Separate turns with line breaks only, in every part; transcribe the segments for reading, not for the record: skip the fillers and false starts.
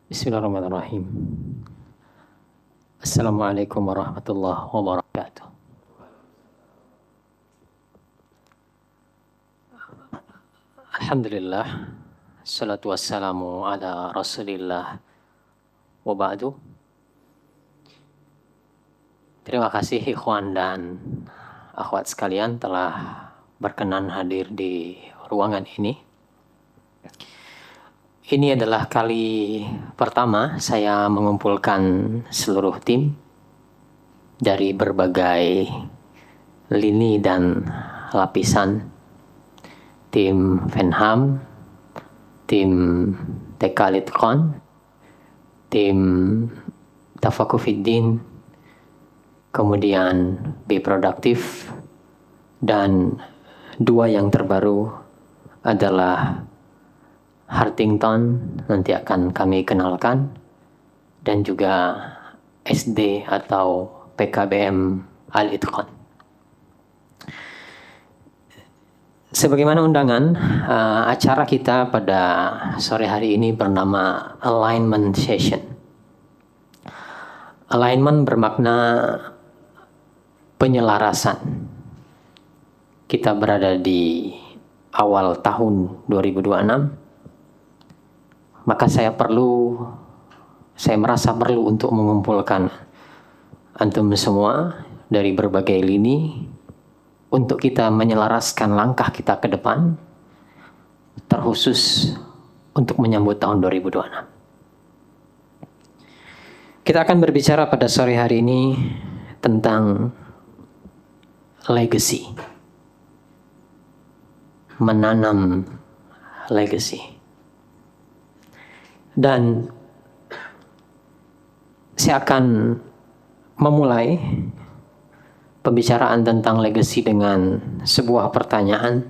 Bismillahirrahmanirrahim. Assalamualaikum warahmatullahi wabarakatuh. Alhamdulillah, salatu wassalamu ala rasulillah wa ba'du. Terima kasih ikhwan dan akhwat sekalian telah berkenan hadir di ruangan ini. Ini adalah kali pertama saya mengumpulkan seluruh tim dari berbagai lini dan lapisan. Tim Venham, tim TK Litkon, tim Tafakufiddin, kemudian Be Produktif, dan dua yang terbaru adalah Hartington, nanti akan kami kenalkan, dan juga SD atau PKBM Al-Itqan. Sebagaimana undangan, acara kita pada sore hari ini bernama Alignment Session. Alignment bermakna penyelarasan. Kita berada di awal tahun 2026. Maka saya merasa perlu untuk mengumpulkan antum semua dari berbagai lini untuk kita menyelaraskan langkah kita ke depan, terkhusus untuk menyambut tahun 2026. Kita akan berbicara pada sore hari ini tentang legacy, menanam legacy. Dan saya akan memulai pembicaraan tentang legacy dengan sebuah pertanyaan.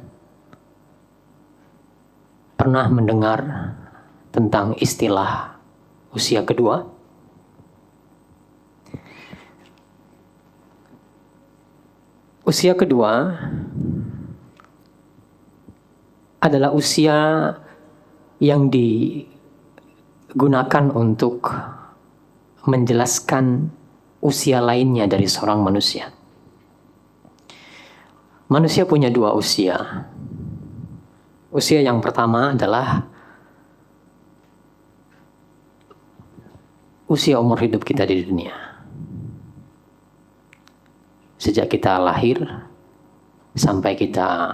Pernah mendengar tentang istilah usia kedua? Usia kedua adalah usia yang digunakan untuk menjelaskan usia lainnya dari seorang manusia. Manusia punya dua usia. Usia yang pertama adalah usia umur hidup kita di dunia. Sejak kita lahir sampai kita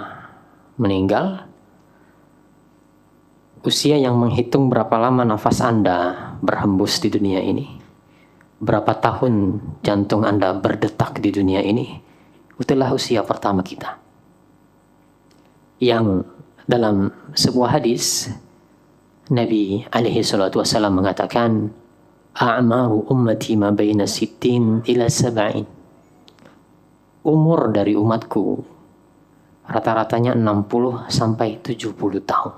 meninggal, usia yang menghitung berapa lama nafas Anda berhembus di dunia ini, berapa tahun jantung Anda berdetak di dunia ini, itulah usia pertama kita. Yang dalam sebuah hadis, Nabi alaihi salatu wassalam mengatakan, "A'maru ummati ma baina 60 ila 70." Umur dari umatku rata-ratanya 60 sampai 70 tahun.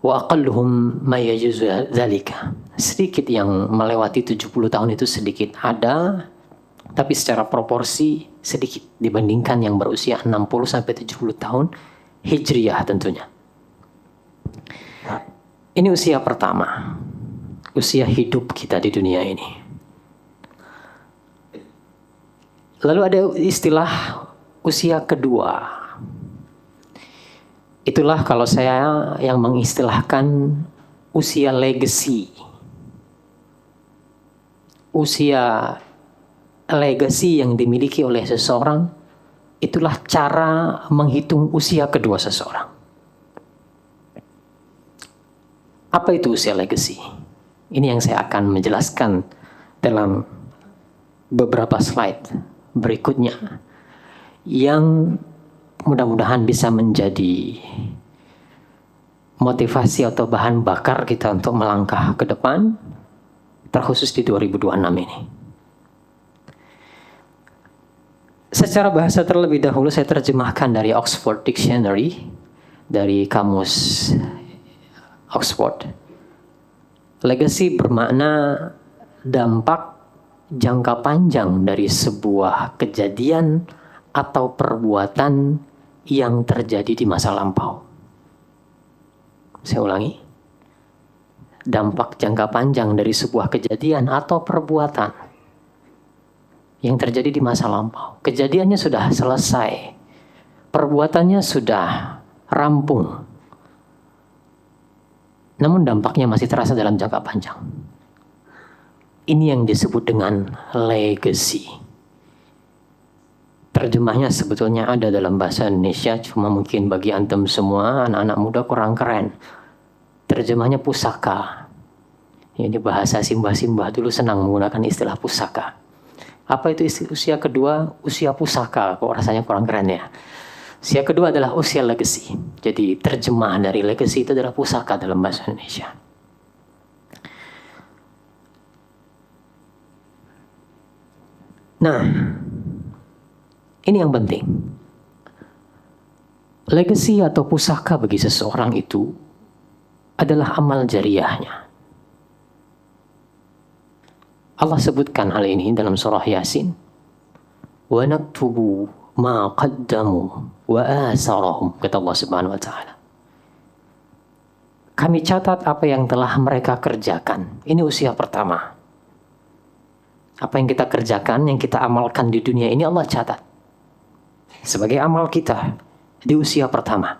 Wa aqalluhum ma yajuzu dzalika. Sedikit yang melewati 70 tahun itu sedikit ada, tapi secara proporsi sedikit dibandingkan yang berusia 60 sampai 70 tahun Hijriyah tentunya. Ini usia pertama, usia hidup kita di dunia ini. Lalu ada istilah usia kedua. Itulah kalau saya yang mengistilahkan usia legacy. Usia legacy yang dimiliki oleh seseorang, itulah cara menghitung usia kedua seseorang. Apa itu usia legacy? Ini yang saya akan menjelaskan dalam beberapa slide berikutnya, yang mudah-mudahan bisa menjadi motivasi atau bahan bakar kita untuk melangkah ke depan, terkhusus di 2026 ini. Secara bahasa terlebih dahulu saya terjemahkan dari Oxford Dictionary, dari kamus Oxford. Legacy bermakna dampak jangka panjang dari sebuah kejadian atau perbuatan yang terjadi di masa lampau. Saya ulangi. dampak jangka panjang dari sebuah kejadian atau perbuatan yang terjadi di masa lampau. Kejadiannya sudah selesai, perbuatannya sudah rampung, namun dampaknya masih terasa dalam jangka panjang. Ini yang disebut dengan legacy. Terjemahnya sebetulnya ada dalam bahasa Indonesia, cuma mungkin bagi antum semua, anak-anak muda kurang keren. Terjemahnya pusaka. Ini bahasa simbah-simbah dulu senang menggunakan istilah pusaka. Apa itu usia kedua? Usia pusaka. Kok rasanya kurang keren ya? Usia kedua adalah usia legacy. Jadi terjemah dari legacy itu adalah pusaka dalam bahasa Indonesia. Nah, ini yang penting. Legacy atau pusaka bagi seseorang itu adalah amal jariyahnya. Allah sebutkan hal ini dalam surah Yasin. Wa naktubu ma qaddamu wa asarahum, kata Allah Subhanahu wa taala. Kami catat apa yang telah mereka kerjakan. Ini usia pertama. Apa yang kita kerjakan, yang kita amalkan di dunia ini Allah catat sebagai amal kita di usia pertama.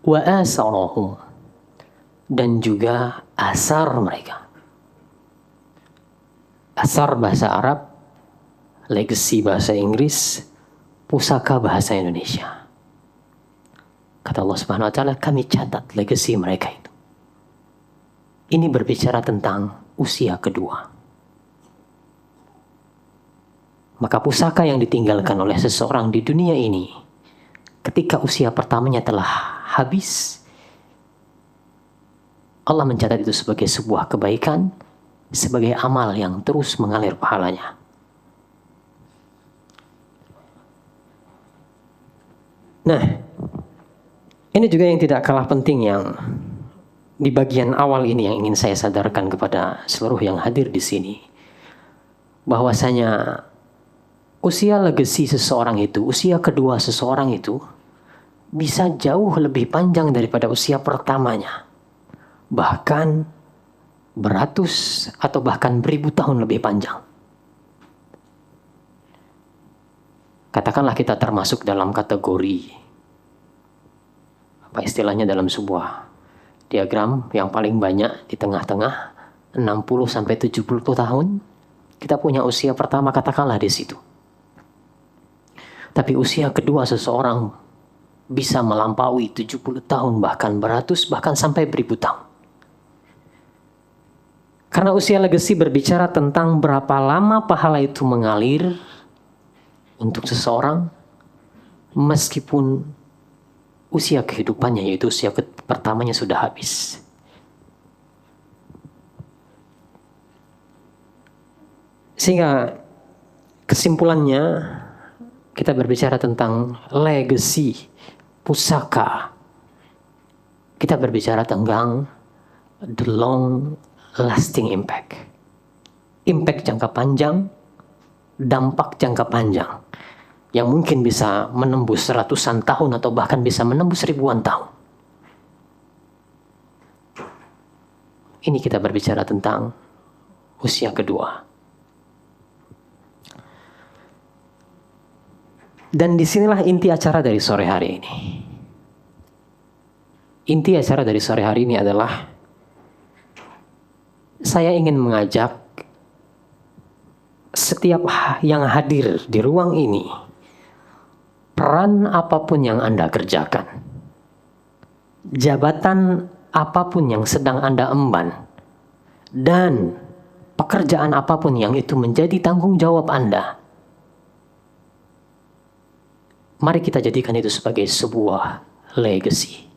Wa asarahum, dan juga asar mereka. Asar bahasa Arab, legacy bahasa Inggris, pusaka bahasa Indonesia. Kata Allah Subhanahu wa taala, kami catat legacy mereka itu. Ini berbicara tentang usia kedua. Maka pusaka yang ditinggalkan oleh seseorang di dunia ini, ketika usia pertamanya telah habis, Allah mencatat itu sebagai sebuah kebaikan, sebagai amal yang terus mengalir pahalanya. Nah, ini juga yang tidak kalah penting yang di bagian awal ini yang ingin saya sadarkan kepada seluruh yang hadir di sini. Bahwasanya usia legacy seseorang itu, usia kedua seseorang itu bisa jauh lebih panjang daripada usia pertamanya. Bahkan beratus atau bahkan beribu tahun lebih panjang. Katakanlah kita termasuk dalam kategori, apa istilahnya dalam sebuah diagram yang paling banyak di tengah-tengah, 60-70 tahun, kita punya usia pertama katakanlah di situ. Tapi usia kedua seseorang bisa melampaui 70 tahun, bahkan beratus, bahkan sampai beribu tahun. Karena usia legacy berbicara tentang berapa lama pahala itu mengalir untuk seseorang, meskipun usia kehidupannya, yaitu usia pertamanya sudah habis. Sehingga kesimpulannya, kita berbicara tentang legacy, pusaka. Kita berbicara tentang the long lasting impact. Impact jangka panjang, dampak jangka panjang, yang mungkin bisa menembus ratusan tahun atau bahkan bisa menembus ribuan tahun. Ini kita berbicara tentang usia kedua. Dan disinilah inti acara dari sore hari ini. Inti acara dari sore hari ini adalah saya ingin mengajak setiap yang hadir di ruang ini, peran apapun yang Anda kerjakan, jabatan apapun yang sedang Anda emban, dan pekerjaan apapun yang itu menjadi tanggung jawab Anda, mari kita jadikan itu sebagai sebuah legacy.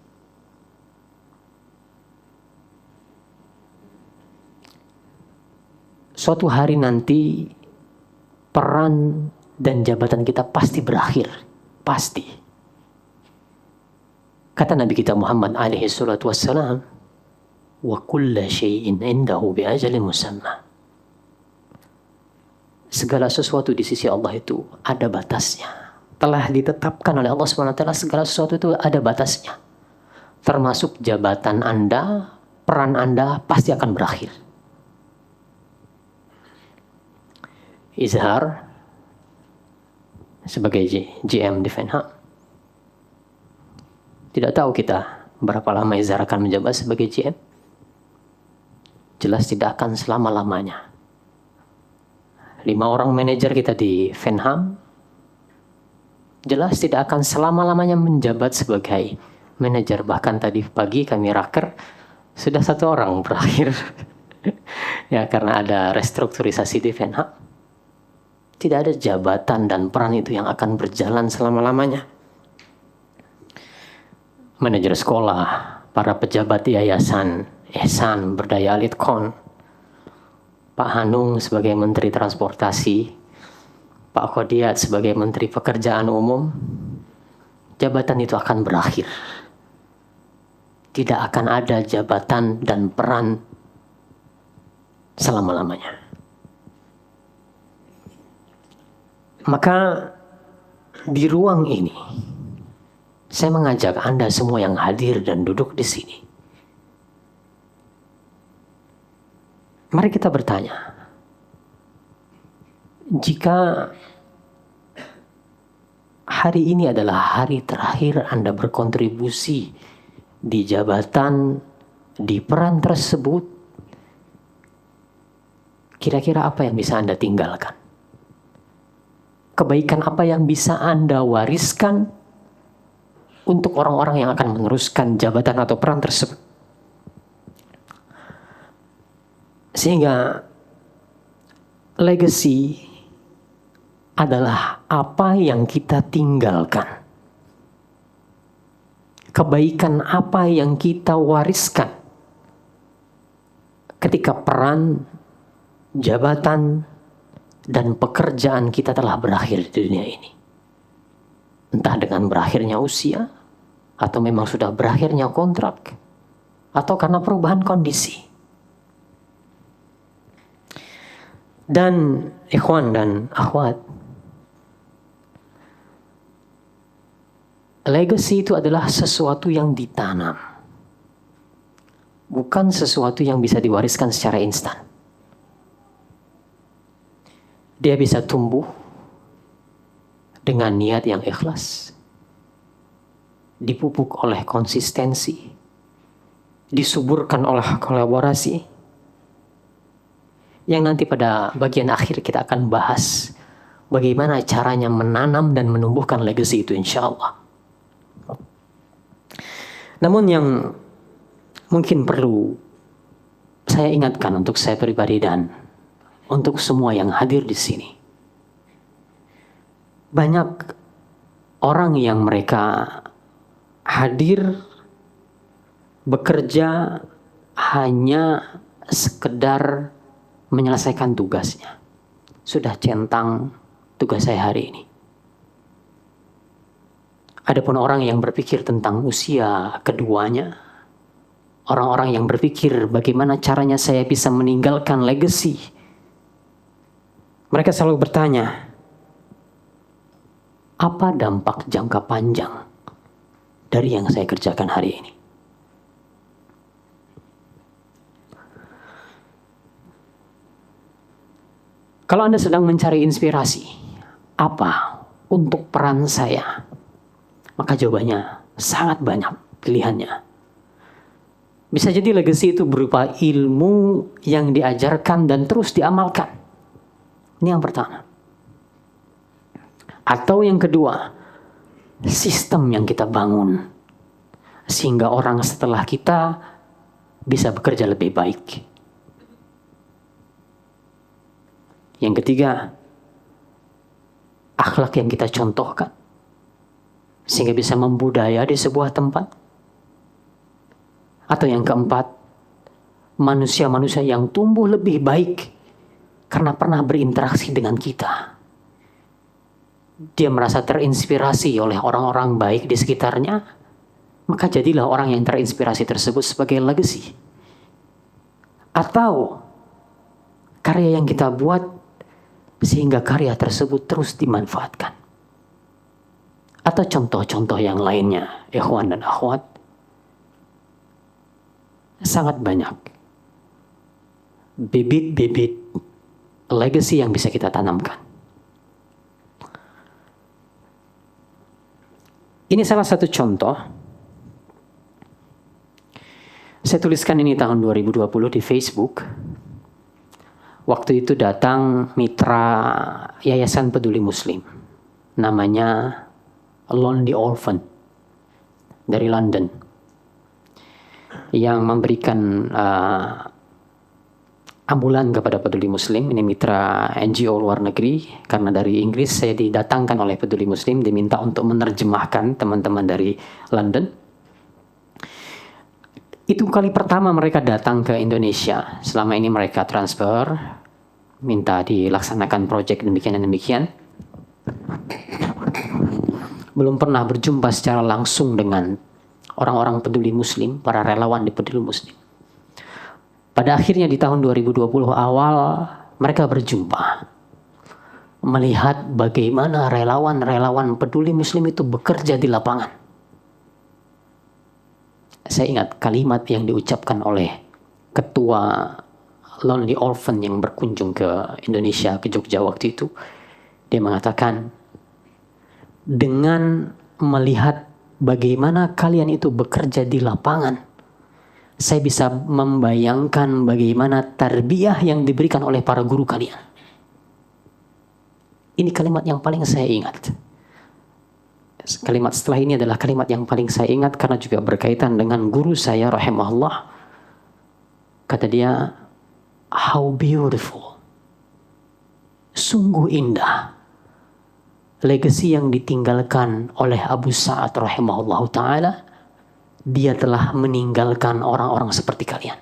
Suatu hari nanti peran dan jabatan kita pasti berakhir. Pasti. Kata Nabi kita Muhammad alaihi salatu wassalam, wa kulla syai'in indahu bi ajalin musamma. Segala sesuatu di sisi Allah itu ada batasnya. telah ditetapkan oleh Allah SWT, segala sesuatu itu ada batasnya. Termasuk jabatan Anda, peran Anda pasti akan berakhir. Izhar sebagai GM di Fenham, tidak tahu kita berapa lama Izhar akan menjabat sebagai GM. Jelas tidak akan selama-lamanya. 5 orang manajer kita di Fenham jelas tidak akan selama-lamanya menjabat sebagai manajer. Bahkan tadi pagi kami raker, sudah 1 orang berakhir. Ya, karena ada restrukturisasi di Fenham. Tidak ada jabatan dan peran itu yang akan berjalan selama-lamanya. Manajer sekolah, para pejabat yayasan, Ihsan Berdaya Alitkon, Pak Hanung sebagai Menteri Transportasi, Pak Khodiat sebagai Menteri Pekerjaan Umum, jabatan itu akan berakhir. Tidak akan ada jabatan dan peran selama-lamanya. Maka di ruang ini, saya mengajak Anda semua yang hadir dan duduk di sini. Mari kita bertanya, jika hari ini adalah hari terakhir Anda berkontribusi di jabatan, di peran tersebut, kira-kira apa yang bisa Anda tinggalkan? Kebaikan apa yang bisa Anda wariskan untuk orang-orang yang akan meneruskan jabatan atau peran tersebut? Sehingga legacy adalah apa yang kita tinggalkan. Kebaikan apa yang kita wariskan ketika peran, jabatan, dan pekerjaan kita telah berakhir di dunia ini. Entah dengan berakhirnya usia, atau memang sudah berakhirnya kontrak, atau karena perubahan kondisi. Dan ikhwan dan akhwat, legacy itu adalah sesuatu yang ditanam, bukan sesuatu yang bisa diwariskan secara instan. Dia bisa tumbuh dengan niat yang ikhlas, dipupuk oleh konsistensi, disuburkan oleh kolaborasi, yang nanti pada bagian akhir kita akan bahas bagaimana caranya menanam dan menumbuhkan legacy itu, insya Allah. Namun yang mungkin perlu saya ingatkan untuk saya pribadi dan untuk semua yang hadir di sini, banyak orang yang mereka hadir bekerja hanya sekedar menyelesaikan tugasnya. Sudah centang tugas saya hari ini. Adapun orang yang berpikir tentang usia keduanya, orang-orang yang berpikir bagaimana caranya saya bisa meninggalkan legacy, mereka selalu bertanya, apa dampak jangka panjang dari yang saya kerjakan hari ini? Kalau Anda sedang mencari inspirasi, apa untuk peran saya? Maka jawabannya sangat banyak pilihannya. Bisa jadi legacy itu berupa ilmu yang diajarkan dan terus diamalkan. Ini yang pertama. Atau yang kedua, sistem yang kita bangun, sehingga orang setelah kita bisa bekerja lebih baik. Yang ketiga, akhlak yang kita contohkan, sehingga bisa membudaya di sebuah tempat. Atau yang keempat, manusia-manusia yang tumbuh lebih baik karena pernah berinteraksi dengan kita. Dia merasa terinspirasi oleh orang-orang baik di sekitarnya, maka jadilah orang yang terinspirasi tersebut sebagai legacy. Atau karya yang kita buat sehingga karya tersebut terus dimanfaatkan. atau contoh-contoh yang lainnya, ikhwan dan akhwat, sangat banyak bibit-bibit legacy yang bisa kita tanamkan. Ini salah satu contoh. Saya tuliskan ini tahun 2020 di Facebook. Waktu itu datang mitra Yayasan Peduli Muslim. Namanya Lonely Orphan dari London. Yang memberikan ambulan kepada Peduli Muslim. Ini mitra NGO luar negeri, karena dari Inggris saya didatangkan oleh Peduli Muslim, diminta untuk menerjemahkan teman-teman dari London. Itu kali pertama mereka datang ke Indonesia. Selama ini mereka transfer, minta dilaksanakan proyek demikian dan demikian. Belum pernah berjumpa secara langsung dengan orang-orang Peduli Muslim, para relawan di Peduli Muslim. Pada akhirnya di tahun 2020 awal mereka berjumpa, melihat bagaimana relawan-relawan Peduli Muslim itu bekerja di lapangan. Saya ingat kalimat yang diucapkan oleh ketua Lonely Orphan yang berkunjung ke Indonesia, ke Jogja waktu itu. Dia mengatakan, dengan melihat bagaimana kalian itu bekerja di lapangan, saya bisa membayangkan bagaimana tarbiyah yang diberikan oleh para guru kalian. Ini kalimat yang paling saya ingat. Kalimat setelah ini adalah kalimat yang paling saya ingat karena juga berkaitan dengan guru saya rahimahullah. Kata dia, how beautiful, sungguh indah legacy yang ditinggalkan oleh Abu Sa'ad rahimahullah ta'ala. Dia telah meninggalkan orang-orang seperti kalian.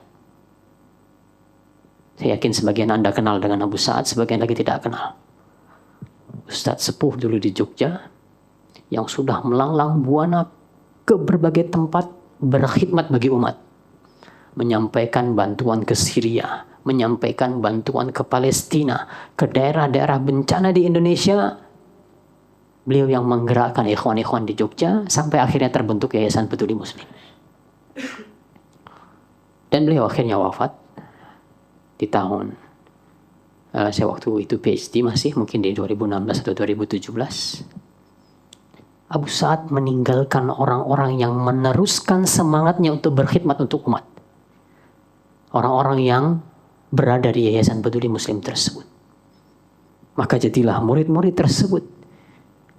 Saya yakin sebagian Anda kenal dengan Abu Sa'ad, sebagian lagi tidak kenal. Ustadz sepuh dulu di Jogja, yang sudah melanglang buana ke berbagai tempat berkhidmat bagi umat. Menyampaikan bantuan ke Syria, menyampaikan bantuan ke Palestina, ke daerah-daerah bencana di Indonesia. Beliau yang menggerakkan ikhwan-ikhwan di Jogja sampai akhirnya terbentuk Yayasan Peduli Muslim. Dan beliau akhirnya wafat di tahun, saya waktu itu PhD masih, mungkin di 2016 atau 2017. Abu Sa'ad meninggalkan orang-orang yang meneruskan semangatnya untuk berkhidmat untuk umat. Orang-orang yang berada di Yayasan Peduli Muslim tersebut. Maka jadilah murid-murid tersebut,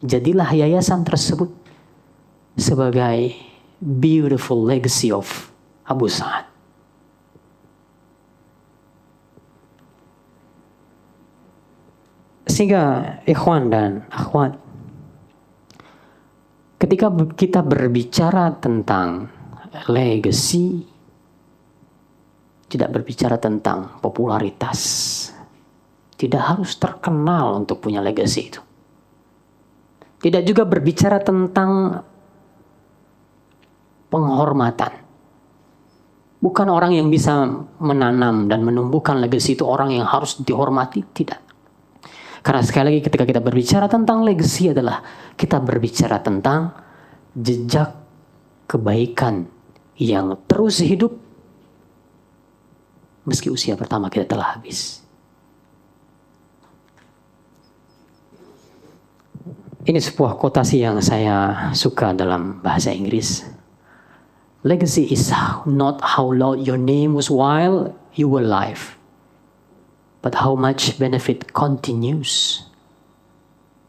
jadilah yayasan tersebut sebagai beautiful legacy of Abu Sa'ad. Sehingga ikhwan dan akhwat, ketika kita berbicara tentang legacy, tidak berbicara tentang popularitas. Tidak harus terkenal untuk punya legacy itu. Tidak juga berbicara tentang penghormatan. Bukan orang yang bisa menanam dan menumbuhkan legacy itu orang yang harus dihormati, tidak. Karena sekali lagi ketika kita berbicara tentang legacy adalah kita berbicara tentang jejak kebaikan yang terus hidup meski usia pertama kita telah habis. Ini sebuah quotasi yang saya suka dalam bahasa Inggris. Legacy is not how loud your name was while you were alive, but how much benefit continues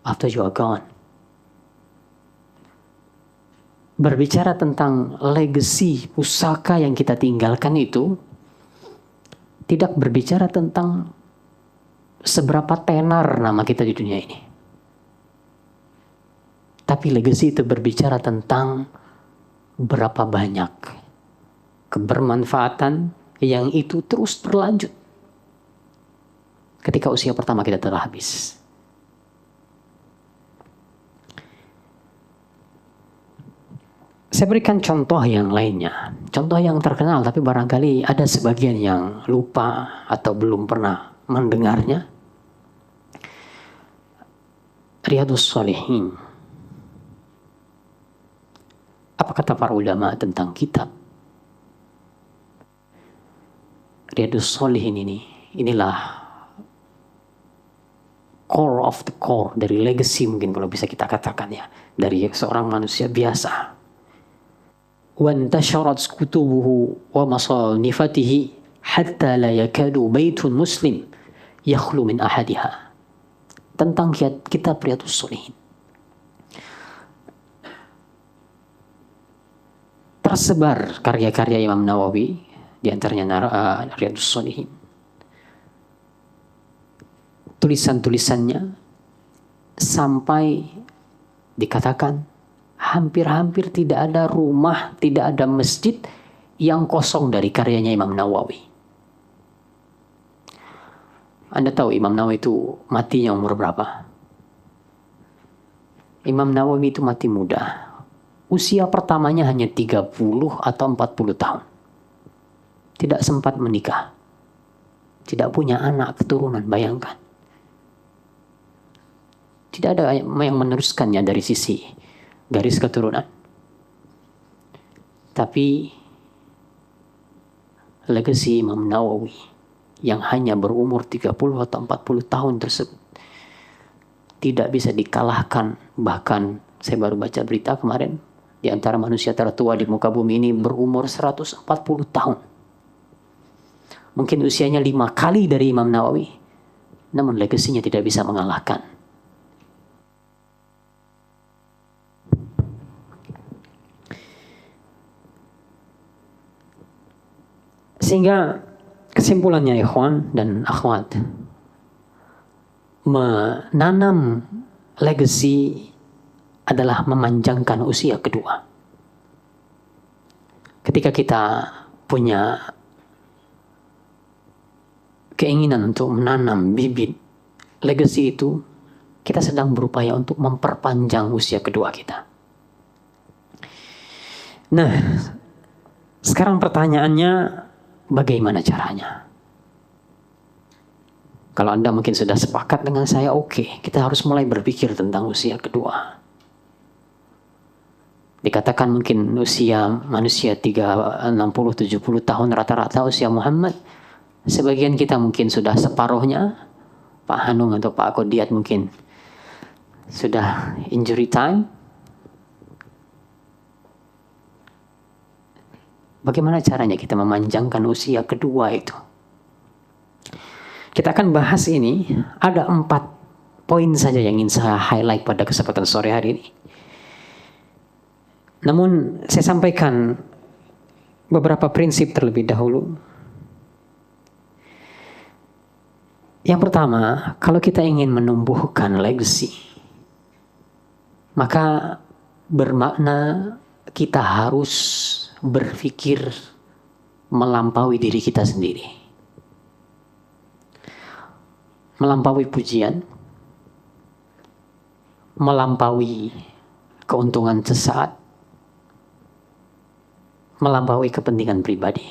after you are gone. Berbicara tentang legacy, pusaka yang kita tinggalkan itu tidak berbicara tentang seberapa tenar nama kita di dunia ini. Tapi legacy itu berbicara tentang berapa banyak kebermanfaatan yang itu terus berlanjut ketika usia pertama kita telah habis. Saya berikan contoh yang lainnya. Contoh yang terkenal tapi barangkali ada sebagian yang lupa atau belum pernah mendengarnya. Riyadhus Shalihin. para ulama tentang kitab Riyadhus Shalihin inilah core of the core dari legacy, mungkin kalau bisa kita katakan ya, dari seorang manusia biasa. وانتشرت كتبه ومصانفته حتى لا يكاد بيت مسلم يخلو من أحدها. Tentang kitab Riyadhus Shalihin. Tersebar karya-karya Imam Nawawi, di antaranya Riyadhus Shalihin. Tulisan-tulisannya sampai dikatakan hampir-hampir tidak ada rumah, tidak ada masjid yang kosong dari karyanya Imam Nawawi. Anda tahu Imam Nawawi itu matinya umur berapa? Imam Nawawi itu mati muda. Usia pertamanya hanya 30 atau 40 tahun. Tidak sempat menikah. Tidak punya anak keturunan, bayangkan. Tidak ada yang meneruskannya dari sisi garis keturunan. Tapi legasi Imam Nawawi yang hanya berumur 30 atau 40 tahun tersebut tidak bisa dikalahkan. Bahkan saya baru baca berita kemarin, di antara manusia tertua di muka bumi ini berumur 140 tahun. Mungkin usianya 5 kali dari Imam Nawawi, namun legasinya tidak bisa mengalahkan. Sehingga kesimpulannya ikhwan dan akhwat, menanam legacy adalah memanjangkan usia kedua. Ketika kita punya keinginan untuk menanam bibit legacy itu, kita sedang berupaya untuk memperpanjang usia kedua kita. Nah, sekarang pertanyaannya, bagaimana caranya? Kalau Anda mungkin sudah sepakat dengan saya, oke, kita harus mulai berpikir tentang usia kedua. Dikatakan mungkin usia manusia 60-70 tahun rata-rata usia Muhammad. Sebagian kita mungkin sudah separuhnya. Pak Hanung atau Pak Kodiat mungkin sudah injury time. Bagaimana caranya kita memanjangkan usia kedua itu? Kita akan bahas ini, ada 4 poin saja yang ingin saya highlight pada kesempatan sore hari ini. Namun saya sampaikan beberapa prinsip terlebih dahulu. Yang pertama, kalau kita ingin menumbuhkan legacy, maka bermakna kita harus berpikir melampaui diri kita sendiri. Melampaui pujian, melampaui keuntungan sesaat, melampaui kepentingan pribadi.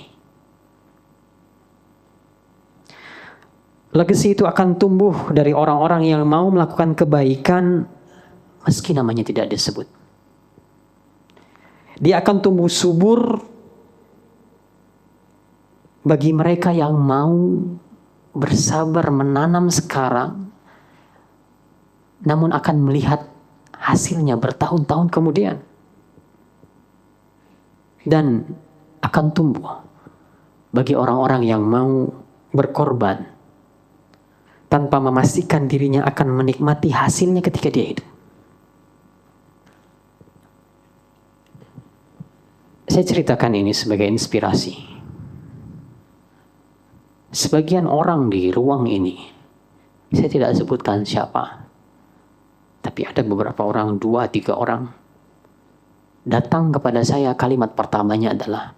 Legacy itu akan tumbuh dari orang-orang yang mau melakukan kebaikan meski namanya tidak disebut. Dia akan tumbuh subur bagi mereka yang mau bersabar menanam sekarang, namun akan melihat hasilnya bertahun-tahun kemudian. Dan akan tumbuh bagi orang-orang yang mau berkorban tanpa memastikan dirinya akan menikmati hasilnya ketika dia hidup. Saya ceritakan ini sebagai inspirasi. Sebagian orang di ruang ini, saya tidak sebutkan siapa, tapi ada beberapa orang, 2-3 orang, datang kepada saya, kalimat pertamanya adalah,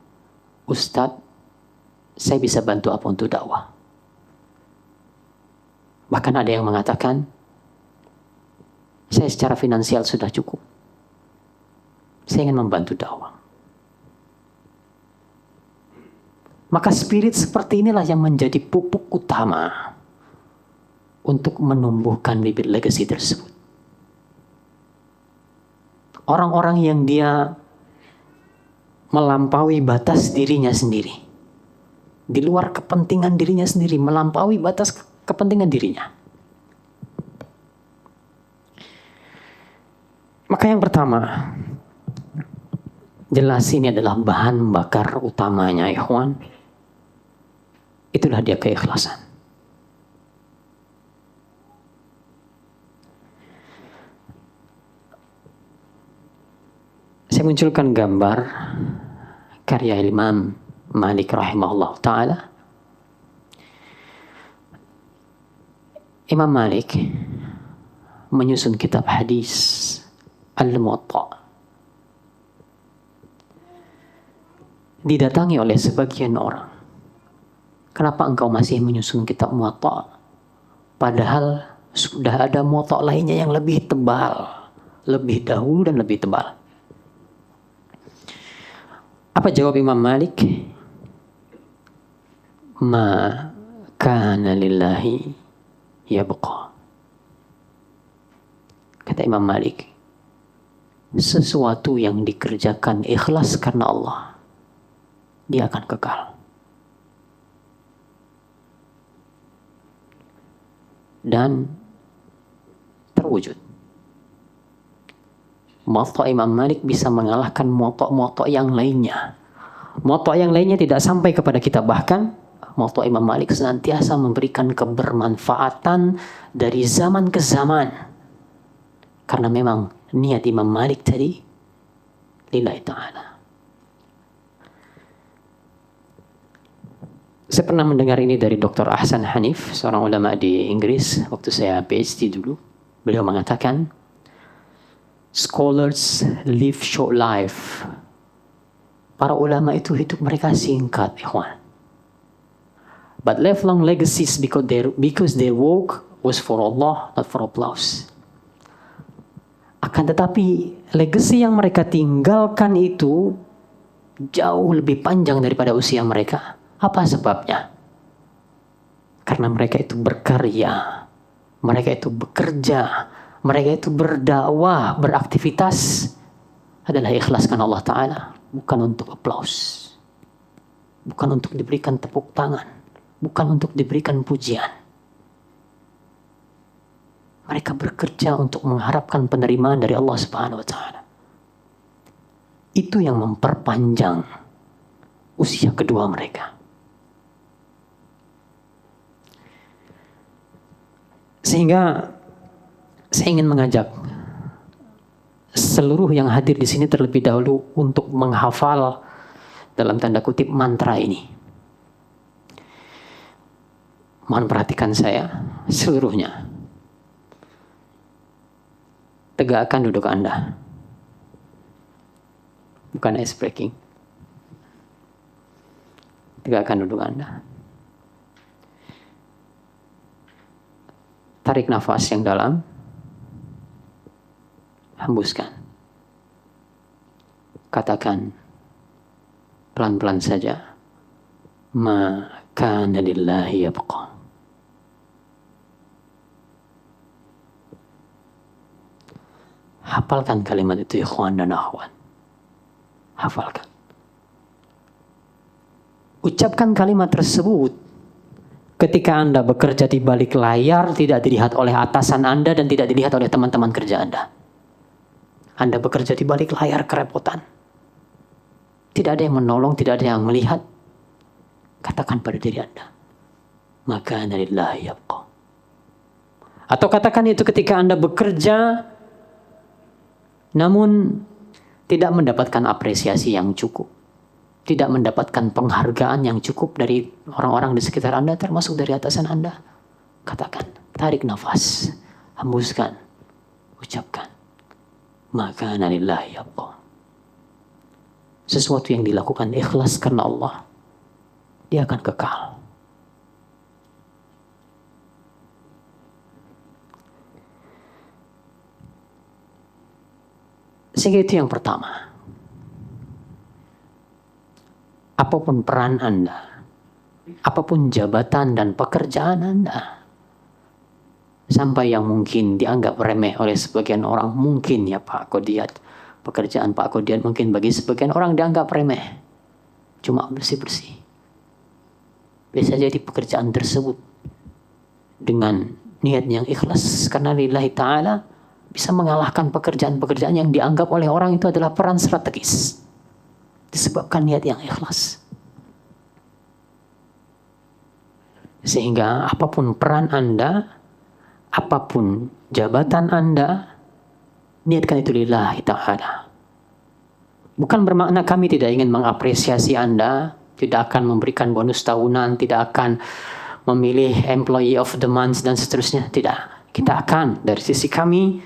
Ustadz, saya bisa bantu apa untuk dakwah? Bahkan ada yang mengatakan, saya secara finansial sudah cukup. Saya ingin membantu dakwah. Maka spirit seperti inilah yang menjadi pupuk utama untuk menumbuhkan bibit legacy tersebut. Orang-orang yang dia melampaui batas dirinya sendiri. Di luar kepentingan dirinya sendiri, melampaui batas kepentingan dirinya. Maka yang pertama, jelas ini adalah bahan bakar utamanya, ikhwan. Itulah dia keikhlasan. Saya munculkan gambar karya Imam Malik rahimahullah ta'ala. Imam Malik menyusun kitab hadis Al-Muwatta. Didatangi oleh sebagian orang. Kenapa engkau masih menyusun kitab Muwatta? Padahal sudah ada Muwatta lainnya yang lebih tebal, lebih dahulu dan lebih tebal. Apa jawab Imam Malik? Ma kana lillahi yabqa. Kata Imam Malik, sesuatu yang dikerjakan ikhlas karena Allah, dia akan kekal. Dan terwujud. Muwatta Imam Malik bisa mengalahkan muwatta yang lainnya. Muwatta yang lainnya tidak sampai kepada kita, bahkan muwatta Imam Malik senantiasa memberikan kebermanfaatan dari zaman ke zaman. Karena memang niat Imam Malik tadi lillahi ta'ala. Saya pernah mendengar ini dari Dr. Ahsan Hanif, seorang ulama di Inggris waktu saya PhD dulu. Beliau mengatakan, scholars live short life. Para ulama itu hidup mereka singkat, ikhwan. But lifelong legacies because their work was for Allah, not for applause. Akan tetapi legacy yang mereka tinggalkan itu jauh lebih panjang daripada usia mereka. Apa sebabnya? Karena mereka itu berkarya, mereka itu bekerja, mereka itu berdakwah, beraktivitas adalah ikhlaskan Allah Ta'ala. Bukan untuk aplaus, bukan untuk diberikan tepuk tangan, bukan untuk diberikan pujian. Mereka bekerja untuk mengharapkan penerimaan dari Allah Subhanahu wa Ta'ala. Itu yang memperpanjang usia kedua mereka. Sehingga saya ingin mengajak seluruh yang hadir di sini terlebih dahulu untuk menghafal dalam tanda kutip mantra ini. Mohon perhatikan saya seluruhnya. Tegakkan duduk Anda. Bukan ice breaking. Tegakkan duduk Anda. Tarik nafas yang dalam. Hembuskan. Katakan pelan-pelan saja. Ma kana lillahi yabqa. Hafalkan kalimat itu, ikhwan dan akhwat. Hafalkan. Ucapkan kalimat tersebut ketika Anda bekerja di balik layar, tidak dilihat oleh atasan Anda dan tidak dilihat oleh teman-teman kerja Anda. Anda bekerja di balik layar kerepotan. Tidak ada yang menolong, tidak ada yang melihat. Katakan pada diri Anda, maka lillahi yabqa. Atau katakan itu ketika Anda bekerja namun tidak mendapatkan apresiasi yang cukup, tidak mendapatkan penghargaan yang cukup dari orang-orang di sekitar Anda, termasuk dari atasan Anda. Katakan, tarik nafas, hembuskan, ucapkan, maka lillahi yabqa. Sesuatu yang dilakukan ikhlas karena Allah, dia akan kekal. Sehingga itu yang pertama. Apapun peran Anda, apapun jabatan dan pekerjaan Anda, sampai yang mungkin dianggap remeh oleh sebagian orang, mungkin ya Pak Kodiat, Pekerjaan Pak Kodian mungkin bagi sebagian orang dianggap remeh, cuma bersih-bersih. Bisa jadi pekerjaan tersebut dengan niat yang ikhlas karena lillahi ta'ala bisa mengalahkan pekerjaan-pekerjaan yang dianggap oleh orang itu adalah peran strategis, disebabkan niat yang ikhlas. Sehingga apapun peran Anda, apapun jabatan Anda, niatkan itu lillahi ta'ala. Bukan bermakna kami tidak ingin mengapresiasi Anda, tidak akan memberikan bonus tahunan, tidak akan memilih employee of the month dan seterusnya. Tidak. Kita akan dari sisi kami,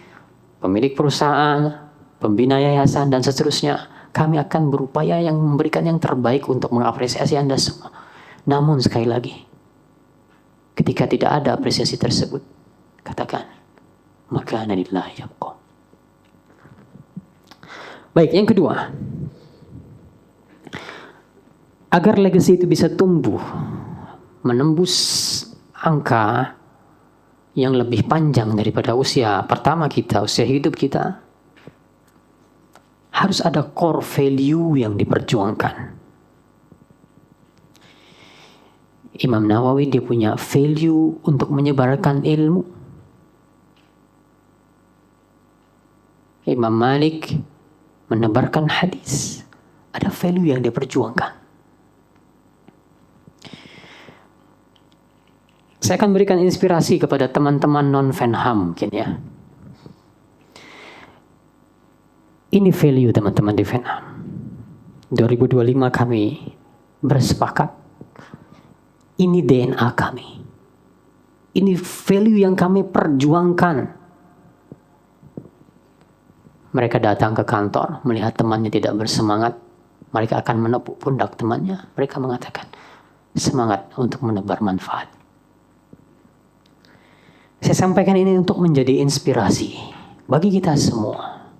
pemilik perusahaan, pembina yayasan dan seterusnya, kami akan berupaya yang memberikan yang terbaik untuk mengapresiasi Anda semua. Namun sekali lagi, ketika tidak ada apresiasi tersebut, katakan, maka lillahi yabqa. Baik, yang kedua, agar legacy itu bisa tumbuh, menembus angka yang lebih panjang daripada usia pertama kita, usia hidup kita, harus ada core value yang diperjuangkan. Imam Nawawi dia punya value untuk menyebarkan ilmu. Imam Malik menebarkan hadis. Ada value yang diperjuangkan. Saya akan berikan inspirasi kepada teman-teman non-Fenham mungkin ya. Ini value teman-teman di Fenham. 2025 kami bersepakat. Ini DNA kami. Ini value yang kami perjuangkan. Mereka datang ke kantor, melihat temannya tidak bersemangat. Mereka akan menepuk pundak temannya. Mereka mengatakan, semangat untuk menebar manfaat. Saya sampaikan ini untuk menjadi inspirasi bagi kita semua.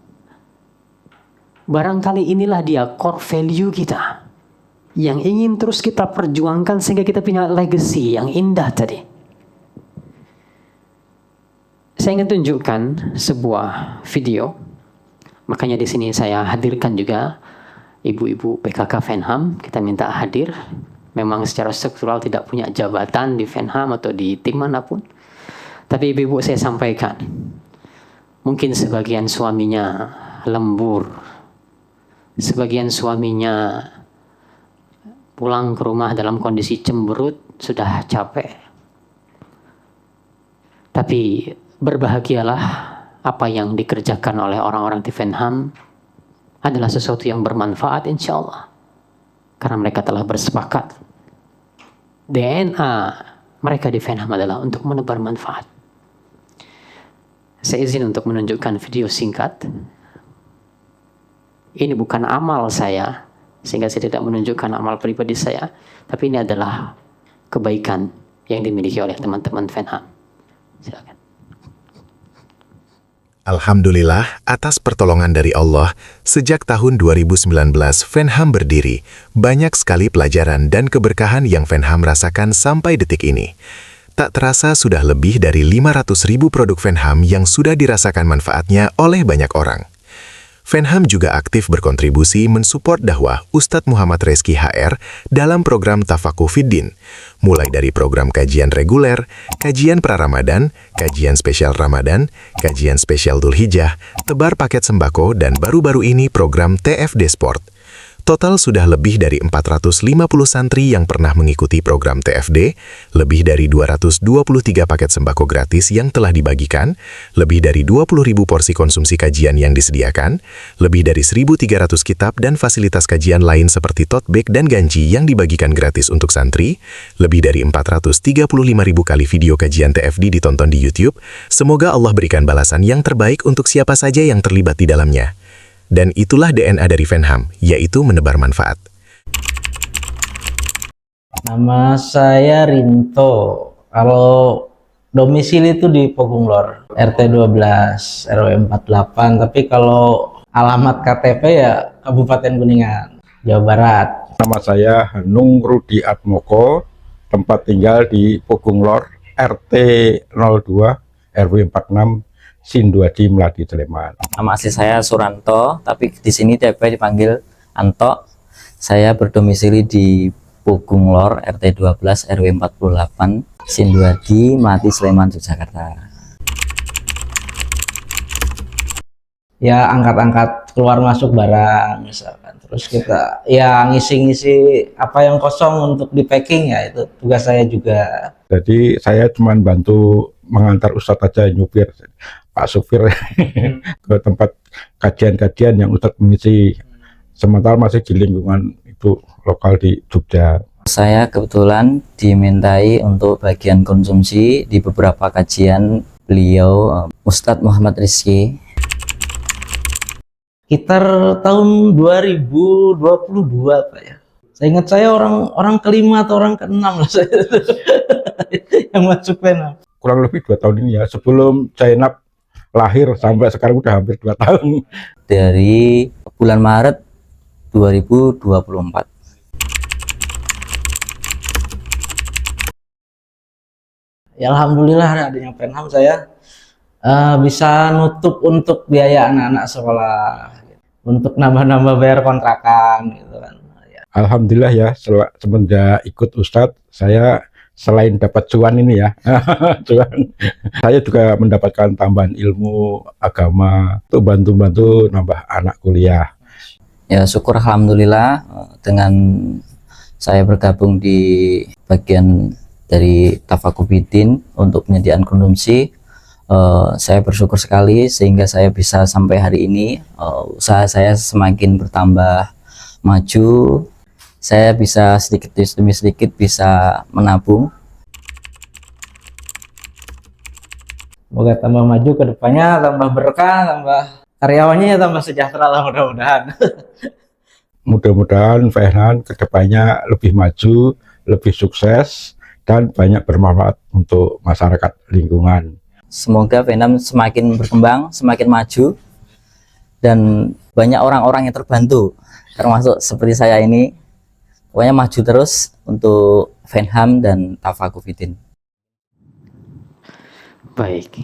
Barangkali inilah dia core value kita yang ingin terus kita perjuangkan sehingga kita punya legacy yang indah tadi. Saya ingin tunjukkan sebuah video. Makanya di sini saya hadirkan juga ibu-ibu PKK Fenham. Kita minta hadir. Memang secara struktural tidak punya jabatan di Fenham atau di tim manapun. Tapi ibu-ibu saya sampaikan. Mungkin sebagian suaminya lembur. Sebagian suaminya pulang ke rumah dalam kondisi cemberut, sudah capek. Tapi berbahagialah. Apa yang dikerjakan oleh orang-orang di Fenham adalah sesuatu yang bermanfaat insya Allah. Karena mereka telah bersepakat. DNA mereka di Fenham adalah untuk menebar manfaat. Saya izin untuk menunjukkan video singkat. Ini bukan amal saya, sehingga saya tidak menunjukkan amal pribadi saya. Tapi ini adalah kebaikan yang dimiliki oleh teman-teman Fenham. Silakan.
Alhamdulillah atas pertolongan dari Allah, sejak tahun 2019 Fenham berdiri. Banyak sekali pelajaran dan keberkahan yang Fenham rasakan sampai detik ini. Tak terasa sudah lebih dari 500.000 produk Fenham yang sudah dirasakan manfaatnya oleh banyak orang. Fenham juga aktif berkontribusi mensupport dakwah Ustadz Muhammad Reski HR dalam program Tafakuh Fiddin, mulai dari program kajian reguler, kajian pra-Ramadan, kajian spesial Ramadan, kajian spesial Dzulhijjah, tebar paket sembako, dan baru-baru ini program TFD Sport. Total sudah lebih dari 450 santri yang pernah mengikuti program TFD, lebih dari 223 paket sembako gratis yang telah dibagikan, lebih dari 20.000 porsi konsumsi kajian yang disediakan, lebih dari 1.300 kitab dan fasilitas kajian lain seperti tote bag dan ganji yang dibagikan gratis untuk santri, lebih dari 435.000 kali video kajian TFD ditonton di YouTube. Semoga Allah berikan balasan yang terbaik untuk siapa saja yang terlibat di dalamnya. Dan itulah DNA dari Fenham, yaitu menebar manfaat.
Nama saya Rinto. Kalau domisili itu di Pogung Lor, RT 12, RW 48. Tapi kalau alamat KTP ya Kabupaten Kuningan, Jawa Barat.
Nama saya Hanung Rudi Atmoko, tempat tinggal di Pogung Lor, RT 02, RW 46, Sinduadi Melati Sleman.
Nama asli saya Suranto, tapi di sini tiap hari dipanggil Anto. Saya berdomisili di Pugung Lor, RT 12 RW 48, Sinduadi Melati Sleman, Yogyakarta.
Ya angkat-angkat keluar masuk barang misalkan, terus kita ya ngisi-ngisi apa yang kosong untuk di packing, ya itu tugas saya juga.
Jadi saya cuma bantu mengantar Ustadz aja, nyupir Pak supir ke tempat kajian-kajian yang Ustadz mengisi, sementara masih di lingkungan itu lokal di Jogja.
Saya kebetulan dimintai untuk bagian konsumsi di beberapa kajian beliau, Ustadz Muhammad Rizky.
Sekitar tahun 2022 Pak ya. Saya ingat saya orang kelima atau orang keenam lah saya yang masuk Penham.
Kurang lebih 2 tahun ini ya, sebelum Zainab lahir sampai sekarang udah hampir 2 tahun.
Dari bulan Maret 2024.
Ya alhamdulillah adanya Penham saya bisa nutup untuk biaya anak-anak sekolah, untuk nambah-nambah bayar kontrakan gitu kan. Ya.
Alhamdulillah ya, semenjak ikut Ustadz, saya selain dapat cuan ini ya, cuan, saya juga mendapatkan tambahan ilmu agama untuk bantu-bantu nambah anak kuliah.
Ya syukur alhamdulillah dengan saya bergabung di bagian dari Tafakubidin untuk penyediaan konsumsi. Saya bersyukur sekali sehingga saya bisa sampai hari ini, usaha saya semakin bertambah maju, saya bisa sedikit demi sedikit bisa menabung.
Semoga tambah maju ke depannya, tambah berkah, tambah karyawannya ya tambah sejahtera lah mudah-mudahan.
Mudah-mudahan Fenham kedepannya lebih maju, lebih sukses, dan banyak bermanfaat untuk masyarakat lingkungan.
Semoga Penham semakin berkembang, semakin maju, dan banyak orang-orang yang terbantu, termasuk seperti saya ini. Pokoknya maju terus untuk Penham dan Tafakubidin.
Baik.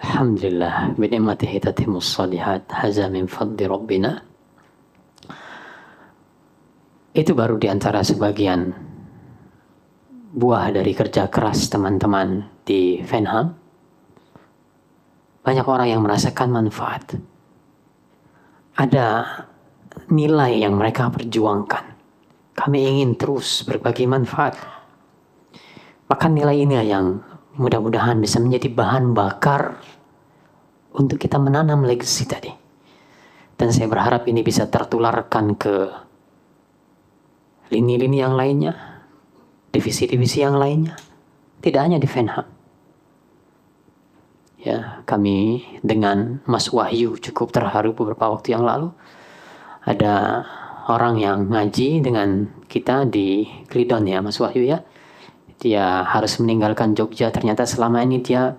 Alhamdulillah, binikmatihi tatimmus shalihat, haza min fadli rabbina. Itu baru diantara sebagian buah dari kerja keras teman-teman di Penham. Banyak orang yang merasakan manfaat. Ada nilai yang mereka perjuangkan. Kami ingin terus berbagi manfaat. Maka nilai ini yang mudah-mudahan bisa menjadi bahan bakar untuk kita menanam legacy tadi. Dan saya berharap ini bisa tertularkan ke lini-lini yang lainnya, divisi-divisi yang lainnya, tidak hanya di Penham. Ya, kami dengan Mas Wahyu cukup terharu beberapa waktu yang lalu. Ada orang yang ngaji dengan kita di Klidon ya, Mas Wahyu ya. Dia harus meninggalkan Jogja, ternyata selama ini dia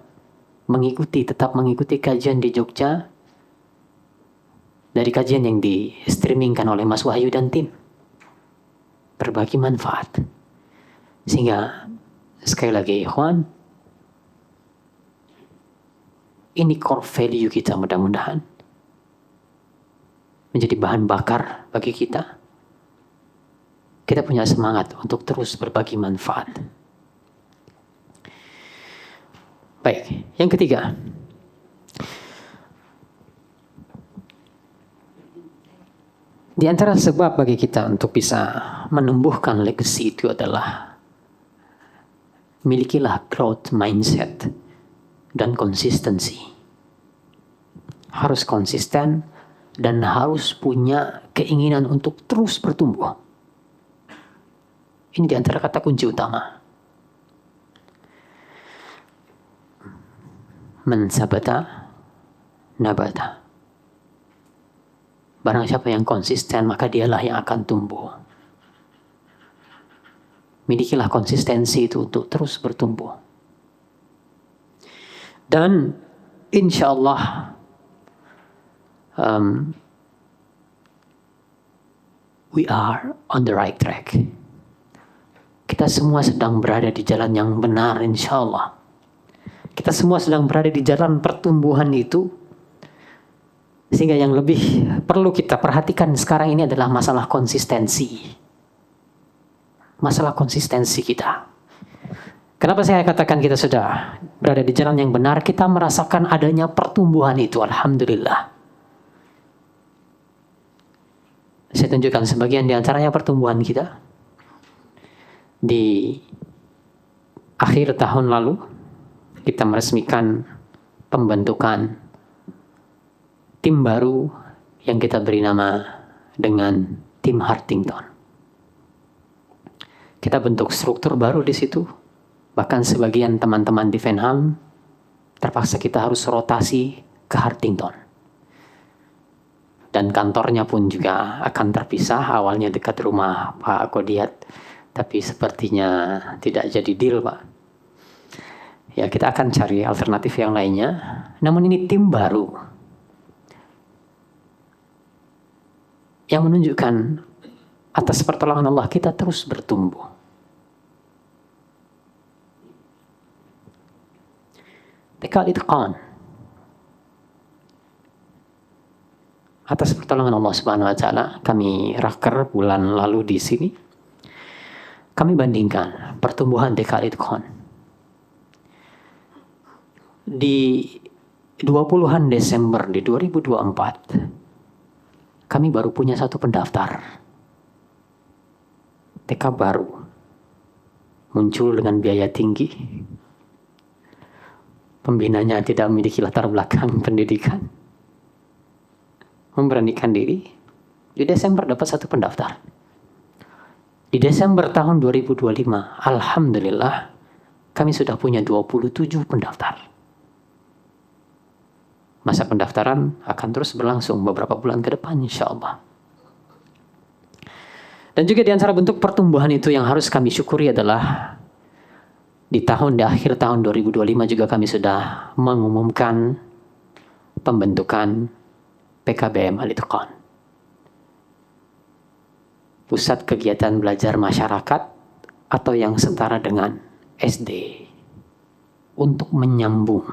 tetap mengikuti kajian di Jogja dari kajian yang di streamingkan oleh Mas Wahyu dan tim. Berbagi manfaat. Sehingga sekali lagi ikhwan, ini core value kita mudah-mudahan menjadi bahan bakar bagi kita. Kita punya semangat untuk terus berbagi manfaat. Baik, yang ketiga. Di antara sebab bagi kita untuk bisa menumbuhkan legacy itu adalah milikilah growth mindset dan konsistensi. Harus konsisten dan harus punya keinginan untuk terus bertumbuh. Ini di antara kata kunci utama. Man sabata nabata. Barang siapa yang konsisten, maka dialah yang akan tumbuh. Milikilah konsistensi itu untuk terus bertumbuh. Dan insya Allah we are on the right track. Kita semua sedang berada di jalan yang benar insya Allah. Kita semua sedang berada di jalan pertumbuhan itu, sehingga yang lebih perlu kita perhatikan sekarang ini adalah masalah konsistensi. Masalah konsistensi kita. Kenapa saya katakan kita sudah berada di jalan yang benar? Kita merasakan adanya pertumbuhan itu, alhamdulillah. Saya tunjukkan sebagian di antaranya pertumbuhan kita. Di akhir tahun lalu, kita meresmikan pembentukan tim baru yang kita beri nama dengan tim Hartington. Kita bentuk struktur baru di situ. Bahkan sebagian teman-teman di Venham terpaksa kita harus rotasi ke Hartington. Dan kantornya pun juga akan terpisah, awalnya dekat rumah Pak Kodiat, tapi sepertinya tidak jadi deal, Pak. Ya, kita akan cari alternatif yang lainnya. Namun ini tim baru yang menunjukkan atas pertolongan Allah kita terus bertumbuh. TK Litqan, atas pertolongan Allah Subhanahu wa taala, kami raker bulan lalu di sini. Kami bandingkan pertumbuhan TK Litqan. Di 20-an Desember di 2024, kami baru punya 1 pendaftar. TK baru. Muncul dengan biaya tinggi. Pembinanya tidak memiliki latar belakang pendidikan. Memberanikan diri. Di Desember dapat 1 pendaftar. Di Desember tahun 2025, alhamdulillah, kami sudah punya 27 pendaftar. Masa pendaftaran akan terus berlangsung beberapa bulan ke depan, insya Allah. Dan juga di antara bentuk pertumbuhan itu yang harus kami syukuri adalah di akhir tahun 2025 juga kami sudah mengumumkan pembentukan PKBM Al-Itqan. Pusat Kegiatan Belajar Masyarakat atau yang setara dengan SD. Untuk menyambung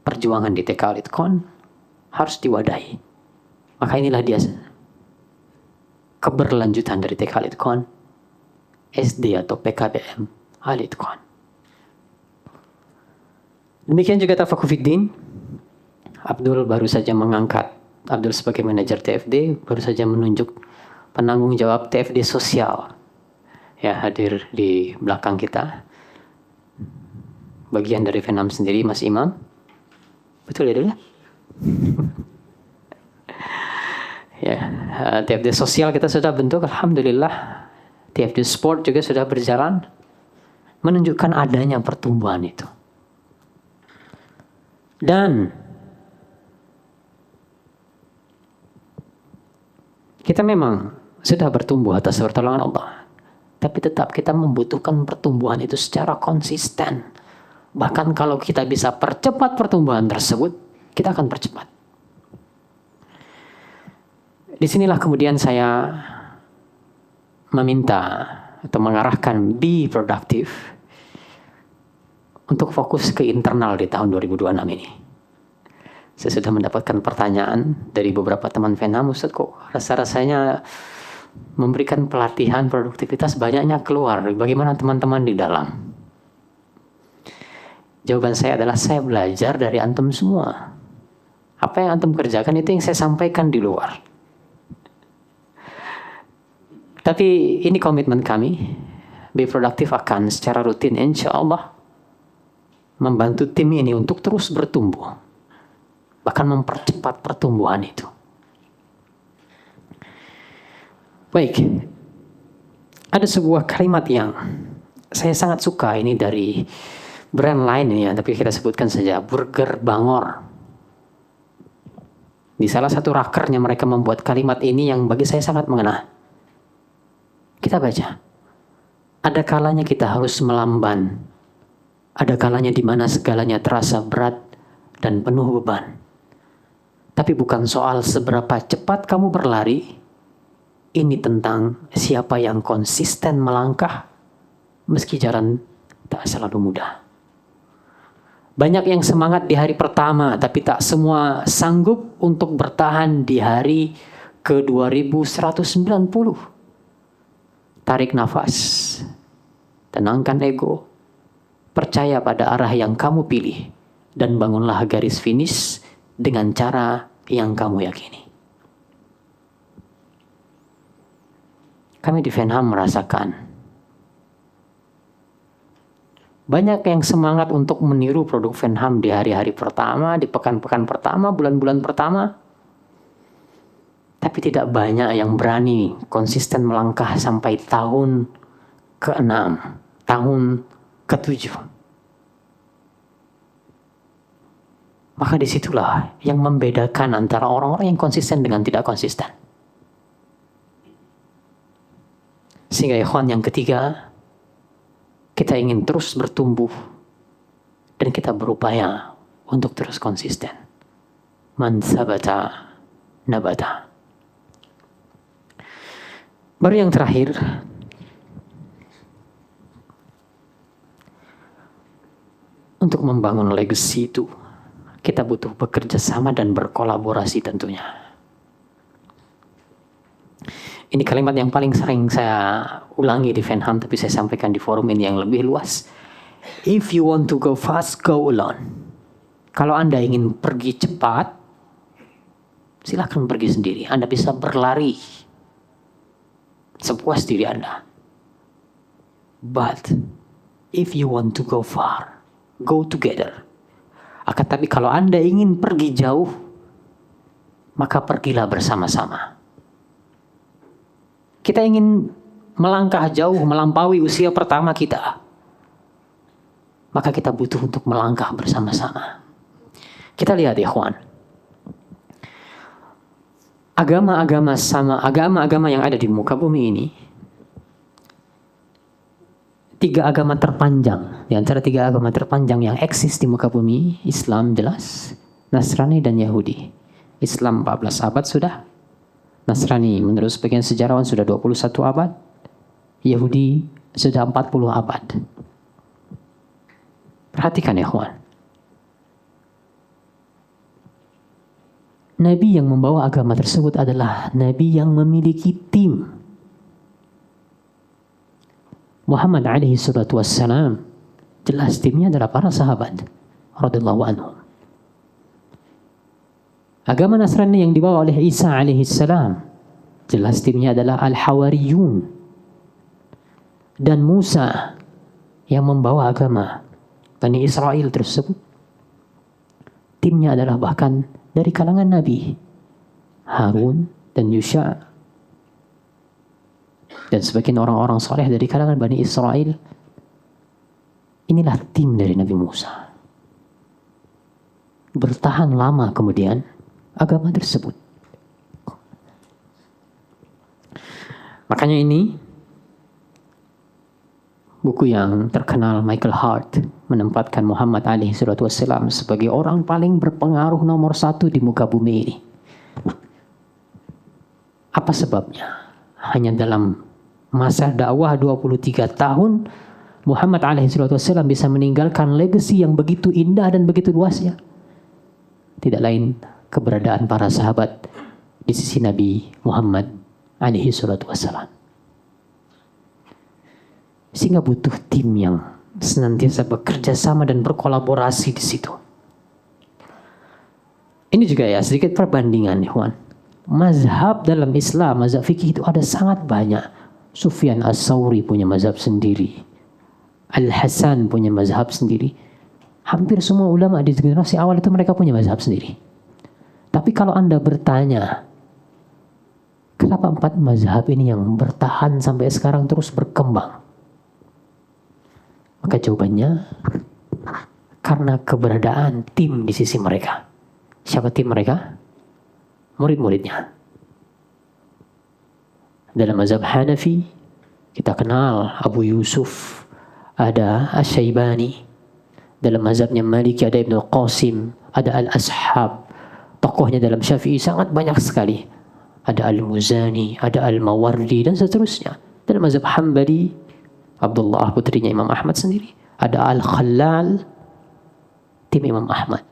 perjuangan di TK Al-Itqan harus diwadahi. Maka inilah dia keberlanjutan dari TK Al-Itqan, SD atau PKBM Al-Itqan. Demikian juga Tafakufiddin. Abdul baru saja Abdul sebagai manajer TFD baru saja menunjuk penanggung jawab TFD sosial. Ya, hadir di belakang kita. Bagian dari Venham sendiri, Mas Imam. Betul ya, Dul? Ya, TFD sosial kita sudah bentuk, alhamdulillah. TFD sport juga sudah berjalan, menunjukkan adanya pertumbuhan itu. Dan kita memang sudah bertumbuh atas pertolongan Allah. Tapi tetap kita membutuhkan pertumbuhan itu secara konsisten. Bahkan kalau kita bisa percepat pertumbuhan tersebut, kita akan percepat. Disinilah kemudian saya meminta atau mengarahkan be productive untuk fokus ke internal di tahun 2026 ini. Saya sudah mendapatkan pertanyaan dari beberapa teman Venham, Ustaz, kok rasa-rasanya memberikan pelatihan produktivitas banyaknya keluar, bagaimana teman-teman di dalam? Jawaban saya adalah saya belajar dari antum semua. Apa yang antum kerjakan itu yang saya sampaikan di luar. Tapi ini komitmen kami, be productive akan secara rutin insya Allah membantu tim ini untuk terus bertumbuh, bahkan mempercepat pertumbuhan itu. Baik, ada sebuah kalimat yang saya sangat suka ini dari brand lain ini ya, tapi kita sebutkan saja Burger Bangor. Di salah satu rakernya mereka membuat kalimat ini yang bagi saya sangat mengena. Kita baca, ada kalanya kita harus melamban. Ada kalanya di mana segalanya terasa berat dan penuh beban. Tapi bukan soal seberapa cepat kamu berlari. Ini tentang siapa yang konsisten melangkah meski jalan tak selalu mudah. Banyak yang semangat di hari pertama, tapi tak semua sanggup untuk bertahan di hari ke 2190. Tarik nafas, tenangkan ego, percaya pada arah yang kamu pilih, dan bangunlah garis finish dengan cara yang kamu yakini. Kami di Venham merasakan banyak yang semangat untuk meniru produk Venham di hari-hari pertama, di pekan-pekan pertama, bulan-bulan pertama. Tapi tidak banyak yang berani konsisten melangkah sampai tahun ke-6, tahun ke-7. Maka disitulah yang membedakan antara orang-orang yang konsisten dengan tidak konsisten. Sehingga ikhwan yang ketiga, kita ingin terus bertumbuh dan kita berupaya untuk terus konsisten. Man sabata nabata. Baru yang terakhir, untuk membangun legacy itu kita butuh bekerja sama dan berkolaborasi tentunya. Ini kalimat yang paling sering saya ulangi di Venham, tapi saya sampaikan di forum ini yang lebih luas. If you want to go fast, go alone. Kalau Anda ingin pergi cepat, silakan pergi sendiri. Anda bisa berlari sepuas diri Anda. But if you want to go far, go together. Akan tapi kalau Anda ingin pergi jauh, maka pergilah bersama-sama. Kita ingin melangkah jauh, melampaui usia pertama kita, maka kita butuh untuk melangkah bersama-sama. Kita lihat ikhwan, agama-agama yang ada di muka bumi ini, 3 agama terpanjang, di antara 3 agama terpanjang yang eksis di muka bumi, Islam jelas, Nasrani dan Yahudi. Islam 14 abad sudah, Nasrani menurut sebagian sejarawan sudah 21 abad, Yahudi sudah 40 abad. Perhatikan ya kawan. Nabi yang membawa agama tersebut adalah Nabi yang memiliki tim. Muhammad alaihi salatu wassalam, jelas timnya adalah para sahabat radhiyallahu anhum. Agama Nasrani yang dibawa oleh Isa alaihi salam, jelas timnya adalah Al-Hawariyun. Dan Musa yang membawa agama Bani Israel tersebut, timnya adalah bahkan dari kalangan Nabi Harun dan Yusha dan sebagian orang-orang saleh dari kalangan Bani Israel. Inilah tim dari Nabi Musa. Bertahan lama kemudian agama tersebut. Makanya ini buku yang terkenal Michael Hart menempatkan Muhammad alaihi salatu wassalam sebagai orang paling berpengaruh nomor 1 di muka bumi ini. Apa sebabnya? Hanya dalam masa dakwah 23 tahun Muhammad alaihi salatu wassalam bisa meninggalkan legacy yang begitu indah dan begitu luasnya. Tidak lain keberadaan para sahabat di sisi Nabi Muhammad alaihi salatu wassalam. Sehingga butuh tim yang senantiasa bekerja sama dan berkolaborasi di situ. Ini juga ya sedikit perbandingan ya kawan. Mazhab dalam Islam, mazhab fikih itu ada sangat banyak. Sufyan As-Sawri punya mazhab sendiri. Al-Hasan punya mazhab sendiri. Hampir semua ulama di generasi awal itu mereka punya mazhab sendiri. Tapi kalau Anda bertanya, kenapa 4 mazhab ini yang bertahan sampai sekarang terus berkembang? Maka jawabannya, karena keberadaan tim di sisi mereka. Siapa tim mereka? Murid-muridnya. Dalam mazhab Hanafi, kita kenal Abu Yusuf, ada Asy-Syaibani. Dalam mazhabnya Maliki ada Ibnu Qasim, ada Al-Ashab. Tokohnya dalam Syafi'i sangat banyak sekali. Ada Al-Muzani, ada Al-Mawardi, dan seterusnya. Dalam mazhab Hambali, Abdullah putrinya Imam Ahmad sendiri. Ada Al-Khallal. tim Imam Ahmad.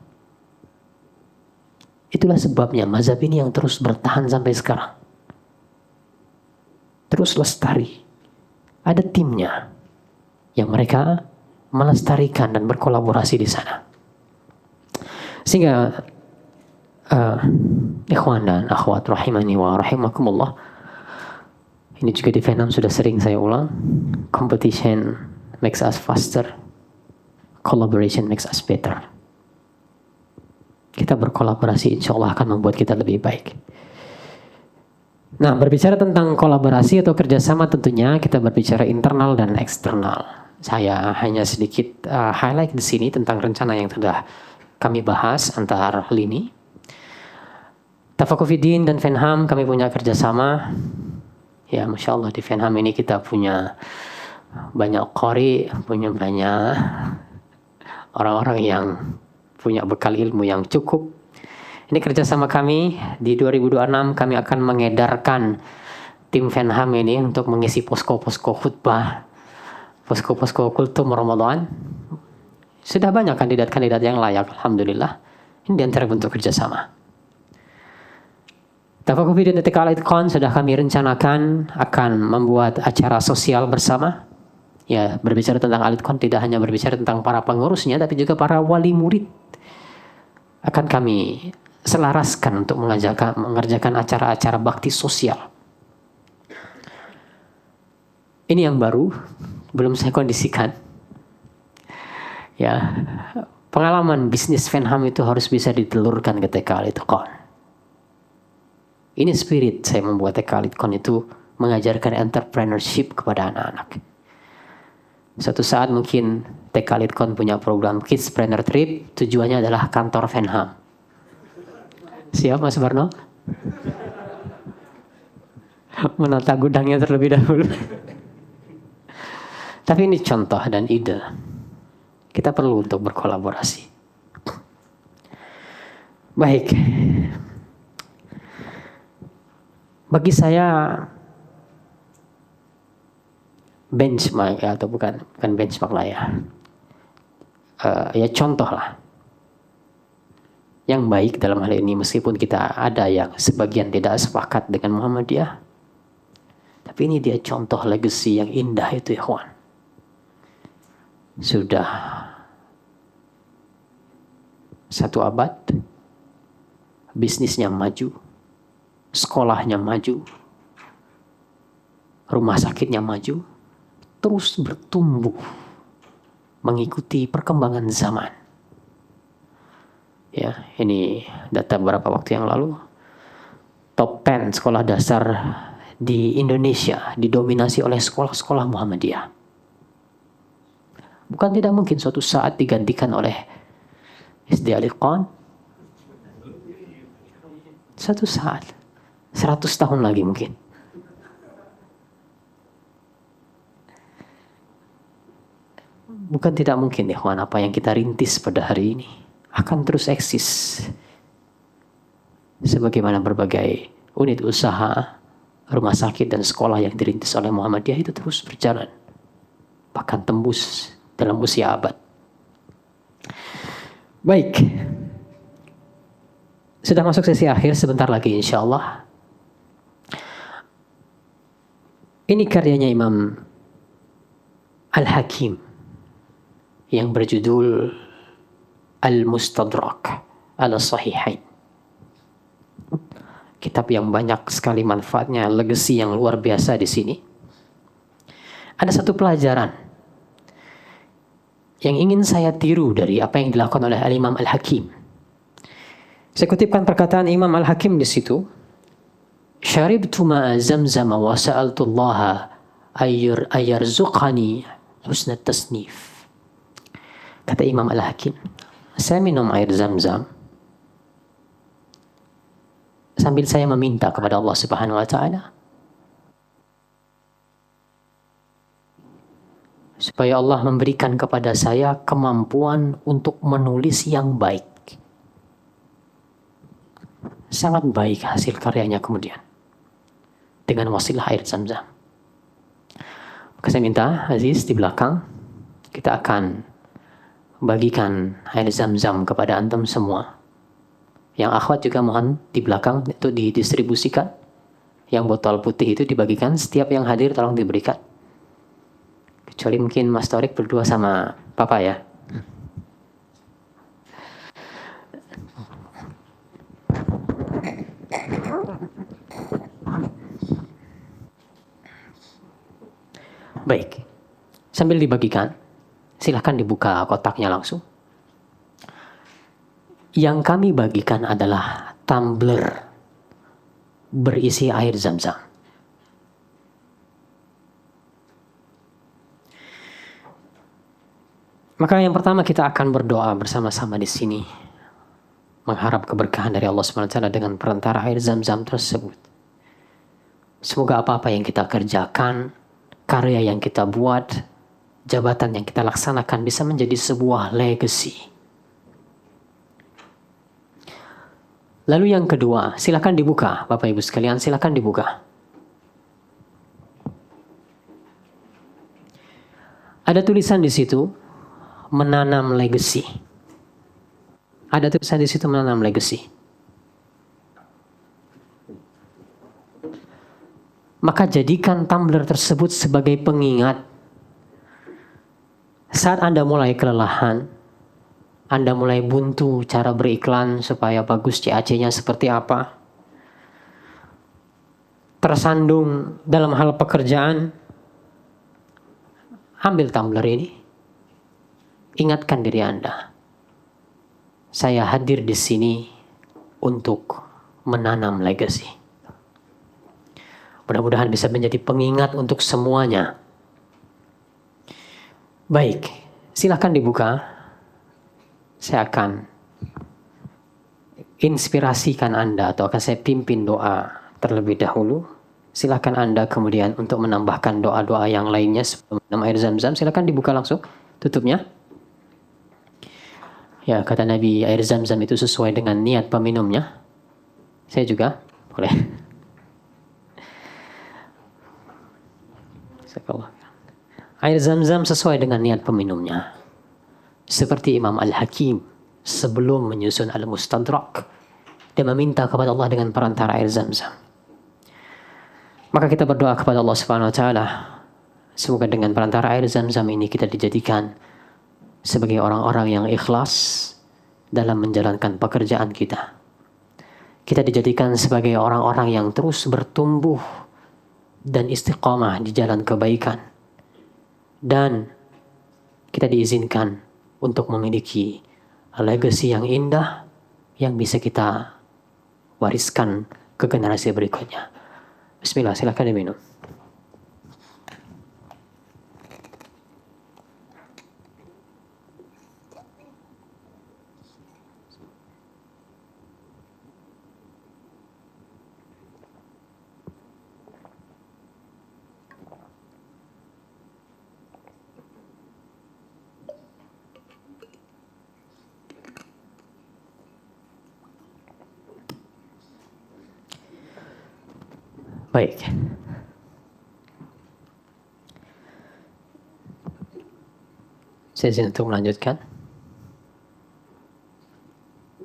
Itulah sebabnya mazhab ini yang terus bertahan sampai sekarang. Terus lestari. Ada timnya yang mereka melestarikan dan berkolaborasi di sana. Sehingga ikhwan dan akhwat rahimani wa rahimakumullah, ini juga di Vietnam sudah sering saya ulang, competition makes us faster, collaboration makes us better. Kita berkolaborasi insya Allah akan membuat kita lebih baik. Nah, berbicara tentang kolaborasi atau kerjasama, tentunya kita berbicara internal dan eksternal. Saya hanya sedikit highlight di sini tentang rencana yang sudah kami bahas antar lini. Tafakufiddin dan Venham kami punya kerjasama. Ya, Masya Allah di Venham ini kita punya banyak qari, punya banyak orang-orang yang punya bekal ilmu yang cukup. Ini kerjasama kami di 2026 kami akan mengedarkan tim Venham ini untuk mengisi posko-posko khutbah, posko-posko kultum Ramadan. Sudah banyak kandidat-kandidat yang layak, alhamdulillah. Ini di antara bentuk kerjasama. Tafakufiddin dan Al-Itqan sudah kami rencanakan akan membuat acara sosial bersama. Ya, berbicara tentang Al-Itqan tidak hanya berbicara tentang para pengurusnya, tapi juga para wali murid. Akan kami selaraskan untuk mengerjakan acara-acara bakti sosial. Ini yang baru, belum saya kondisikan. Ya, pengalaman bisnis Venham itu harus bisa ditelurkan ke TK Al-Itqan. Ini spirit saya membuat TK Al-Itqan itu mengajarkan entrepreneurship kepada anak-anak. Suatu saat mungkin TK Al-Itqan punya program Kidspreneur Trip, tujuannya adalah kantor Venham. Siap Mas Barno? Menata gudangnya terlebih dahulu. Tapi ini contoh dan ide. Kita perlu untuk berkolaborasi. Baik. Bagi saya benchmark atau bukan benchmark lah ya. Ya contoh lah. Yang baik dalam hal ini meskipun kita ada yang sebagian tidak sepakat dengan Muhammadiyah. Tapi ini dia contoh legacy yang indah itu ikhwan. Sudah 1 abad, bisnisnya maju, sekolahnya maju, rumah sakitnya maju, terus bertumbuh mengikuti perkembangan zaman. Ya, ini data beberapa waktu yang lalu. Top 10 sekolah dasar di Indonesia didominasi oleh sekolah-sekolah Muhammadiyah. Bukan tidak mungkin suatu saat digantikan oleh SD Al-Itqan. Suatu saat, 100 tahun lagi mungkin. Bukan tidak mungkin ikhwan, apa yang kita rintis pada hari ini akan terus eksis. Sebagaimana berbagai unit usaha, rumah sakit dan sekolah yang dirintis oleh Muhammadiyah itu terus berjalan. Bahkan tembus dalam usia abad. Baik. Sudah masuk sesi akhir sebentar lagi insya Allah. Ini karyanya Imam Al-Hakim yang berjudul Al-Mustadrak Al-Sahihain. Kitab yang banyak sekali manfaatnya, legacy yang luar biasa di sini. Ada satu pelajaran yang ingin saya tiru dari apa yang dilakukan oleh Al-Imam Al-Hakim. Saya kutipkan perkataan Imam Al-Hakim di situ. Syaribtu ma'a zamzam wa sa'altu Allah ayarzuqani husnat tasnif. Kata Imam Al-Hakim, saya minum air zam-zam sambil saya meminta kepada Allah Subhanahu wa taala supaya Allah memberikan kepada saya kemampuan untuk menulis yang baik. Sangat baik hasil karyanya kemudian dengan wasilah air zam-zam. Maka saya minta Aziz di belakang kita akan bagikan air zam-zam kepada antum semua. Yang akhwat juga mohon di belakang itu didistribusikan. Yang botol putih itu dibagikan, setiap yang hadir tolong diberikan. Kecuali mungkin Mas Torik berdua sama Papa ya. Baik, sambil dibagikan, silahkan dibuka kotaknya langsung. Yang kami bagikan adalah tumbler berisi air zam-zam. Maka yang pertama kita akan berdoa bersama-sama di sini, mengharap keberkahan dari Allah SWT dengan perantara air zam-zam tersebut. Semoga apa-apa yang kita kerjakan, karya yang kita buat, jabatan yang kita laksanakan bisa menjadi sebuah legacy. Lalu yang kedua, silakan dibuka, Bapak Ibu sekalian, silakan dibuka. Ada tulisan di situ, menanam legacy. Ada tulisan di situ, menanam legacy. Maka jadikan tumbler tersebut sebagai pengingat. Saat Anda mulai kelelahan, Anda mulai buntu cara beriklan supaya bagus CAC-nya seperti apa, tersandung dalam hal pekerjaan, ambil tumbler ini, ingatkan diri Anda, saya hadir di sini untuk menanam legacy. Mudah-mudahan bisa menjadi pengingat untuk semuanya. Baik, silakan dibuka. Saya akan inspirasikan Anda atau akan saya pimpin doa terlebih dahulu. Silakan Anda kemudian untuk menambahkan doa-doa yang lainnya sebelum minum air zam-zam. Silakan dibuka langsung tutupnya. Ya, kata Nabi, air zam-zam itu sesuai dengan niat peminumnya. Saya juga boleh. Air zam-zam sesuai dengan niat peminumnya. Seperti Imam Al-Hakim sebelum menyusun Al-Mustadrak, dia meminta kepada Allah dengan perantara air zam-zam. Maka kita berdoa kepada Allah Subhanahu wa taala, semoga dengan perantara air zam-zam ini kita dijadikan sebagai orang-orang yang ikhlas dalam menjalankan pekerjaan kita. Kita dijadikan sebagai orang-orang yang terus bertumbuh dan istiqamah di jalan kebaikan. Dan kita diizinkan untuk memiliki legacy yang indah yang bisa kita wariskan ke generasi berikutnya. Bismillah, silakan diminum. Baik. Saya izin untuk melanjutkan.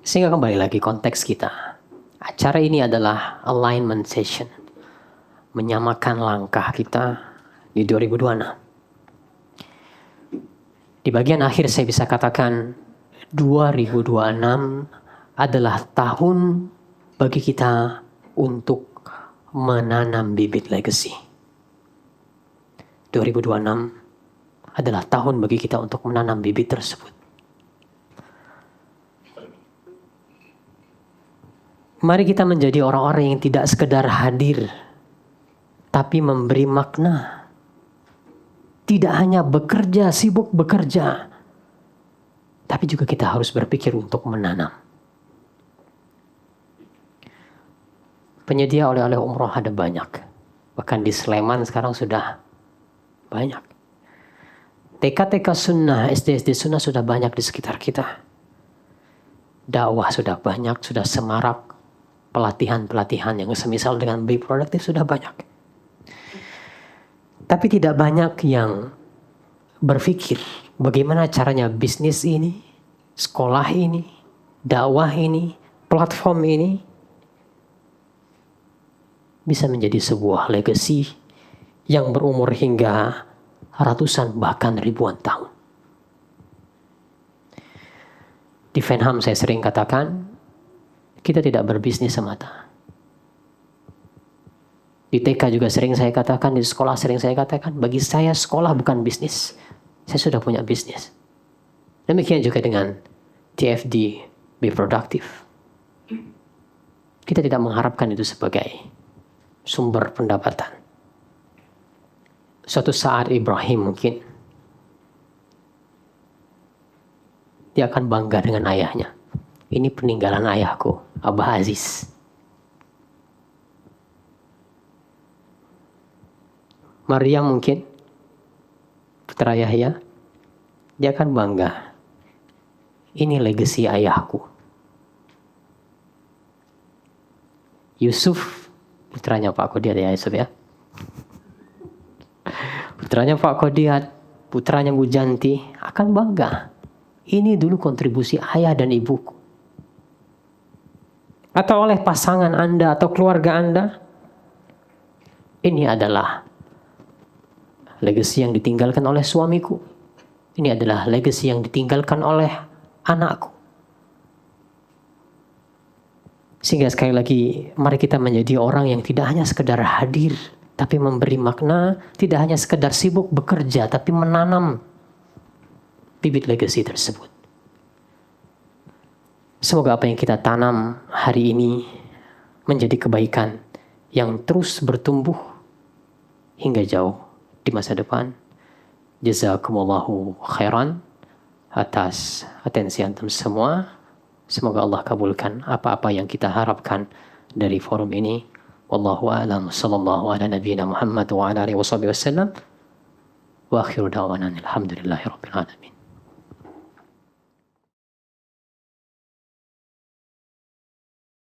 Sehingga kembali lagi konteks kita. Acara ini adalah alignment session. Menyamakan langkah kita di 2026. Di bagian akhir saya bisa katakan 2026 adalah tahun bagi kita untuk menanam bibit legacy. 2026 adalah tahun bagi kita untuk menanam bibit tersebut. Mari kita menjadi orang-orang yang tidak sekedar hadir, tapi memberi makna. Tidak hanya bekerja, sibuk bekerja, tapi juga kita harus berpikir untuk menanam. Penyedia oleh-oleh umroh ada banyak. Bahkan di Sleman sekarang sudah banyak. TK-TK sunnah, SD-SD sunnah sudah banyak di sekitar kita. Dakwah sudah banyak, sudah semarak. Pelatihan-pelatihan yang semisal dengan be produktif sudah banyak. Tapi tidak banyak yang berpikir bagaimana caranya bisnis ini, sekolah ini, dakwah ini, platform ini bisa menjadi sebuah legacy yang berumur hingga ratusan bahkan ribuan tahun. Di Venham saya sering katakan, kita tidak berbisnis semata. Di TK juga sering saya katakan, di sekolah sering saya katakan, bagi saya sekolah bukan bisnis. Saya sudah punya bisnis. Demikian juga dengan TFD, Be Productive. Kita tidak mengharapkan itu sebagai sumber pendapatan. Suatu saat Ibrahim mungkin dia akan bangga dengan ayahnya. Ini peninggalan ayahku, Abah Aziz. Maryam mungkin, putra Yahya, dia akan bangga. Ini legacy ayahku. Yusuf, putranya Pak Kodiat ya Yusuf ya. Putranya Pak Kodiat, putranya Bu Janti akan bangga. Ini dulu kontribusi ayah dan ibuku. Atau oleh pasangan Anda atau keluarga Anda. Ini adalah legacy yang ditinggalkan oleh suamiku. Ini adalah legacy yang ditinggalkan oleh anakku. Sehingga sekali lagi, mari kita menjadi orang yang tidak hanya sekedar hadir, tapi memberi makna, tidak hanya sekedar sibuk bekerja, tapi menanam bibit legacy tersebut. Semoga apa yang kita tanam hari ini menjadi kebaikan yang terus bertumbuh hingga jauh di masa depan. Jazakumullahu khairan atas atensi antum semua. Semoga Allah kabulkan apa-apa yang kita harapkan dari forum ini. Wallahu a'lam. Sallallahu ala nabiyyina Muhammad wa ala alihi wasallam. Wa akhiru da'wana alhamdulillahi rabbil alamin.